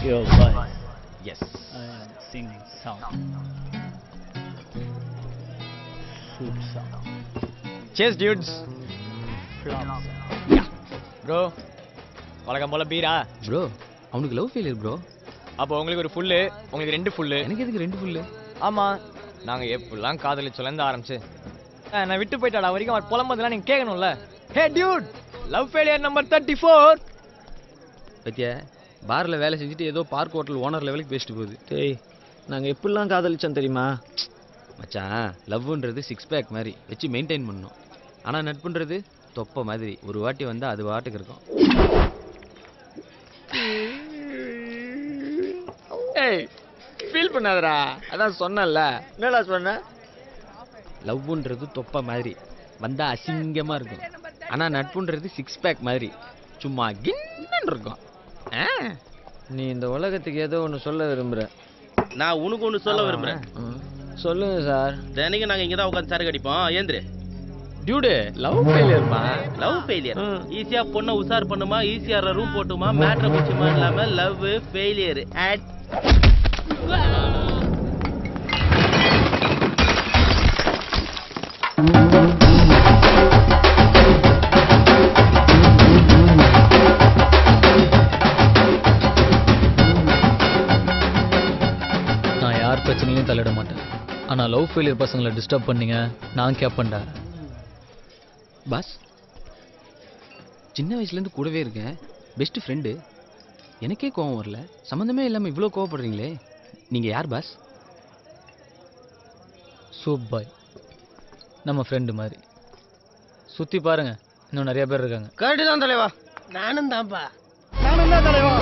Your voice. Yes. I am singing song. Shoot song. Cheers, dudes. Flop song. Yeah. Bro, வழக்கம் போல Pira. Bro அவனுக்கு love failure bro. அப்போ உங்களுக்கு ஒரு full, உங்களுக்கு 2 ஃபுல்லு. எனக்கு எதுக்கு 2 ஃபுல்லு? ஆமா, நாங்க எப்படிலாம் காதலிச்சோலேருந்து ஆரம்பிச்சு நான் விட்டு போயிட்டாடா வரைக்கும் அவர் புலம்பதெல்லாம் நீங்க கேட்கணும்ல. Hey dude, love failure number 34. பத்தியா பார்ல வேலை செஞ்சுட்டு ஏதோ பார்க் ஹோட்டல் ஓனர் லெவலுக்கு பேசிட்டு போகுது. டேய், நாங்கள் எப்படிலாம் காதலிச்சோம் தெரியுமா? மச்சான், லவ்ன்றது 6 பேக் மாதிரி வச்சு மெயின்டைன் பண்ணணும். ஆனால் நட்புன்றது தொப்பை மாதிரி ஒரு வாட்டி வந்தால் அது வாட்டுக்கு இருக்கும். ஏய், ஃபீல் பண்ணாதடா, அதான் சொன்னேன்ல. என்னடா சொன்ன? லவ்ன்றது தொப்பை மாதிரி வந்தால் அசிங்கமாக இருக்கும். ஆனால் நட்புன்றது 6 பேக் மாதிரி சும்மா கின்னு இருக்கும். நீ இந்த உலகத்துக்கு ஏதோ ஒன்று சொல்ல விரும்புகிற. நான் உனக்கு ஒன்று சொல்ல விரும்புகிறேன். சொல்லுங்க சார். தினைக்கும் நாங்கள் இங்கே தான் உட்காந்து சரக்கு அடிப்போம். ஏந்திரு. டியூடு, லவ் ஃபெயிலியர்மா. லவ் ஃபெயிலியர் ஈஸியா பொண்ணை உசார் பண்ணுமா, ஈஸியா ரூம் போட்டுமா, மேட்ரை முடிச்சுமா இல்லாம லவ் ஃபெயிலியர். நான் யார் பிரச்சனையும் தலையிட மாட்டேன். ஆனால் லவ் ஃபெயிலியர் பசங்களை டிஸ்டர்ப் பண்ணீங்க, நான் கேட்பேன்டா. பாஸ், சின்ன வயசுலேருந்து கூடவே இருக்கேன், பெஸ்ட் ஃப்ரெண்டு. எனக்கே கோவம் வரல, சம்மந்தமே இல்லாமல் இவ்வளோ கோவப்படுறீங்களே. நீங்கள் யார் பாஸ்? சூப் பாய், நம்ம ஃப்ரெண்டு மாதிரி. சுற்றி பாருங்க, இன்னும் நிறைய பேர் இருக்காங்க. கரெக்டு தான் தலைவா. நானும் தான்ப்பா. நானும் தான் தலைவா.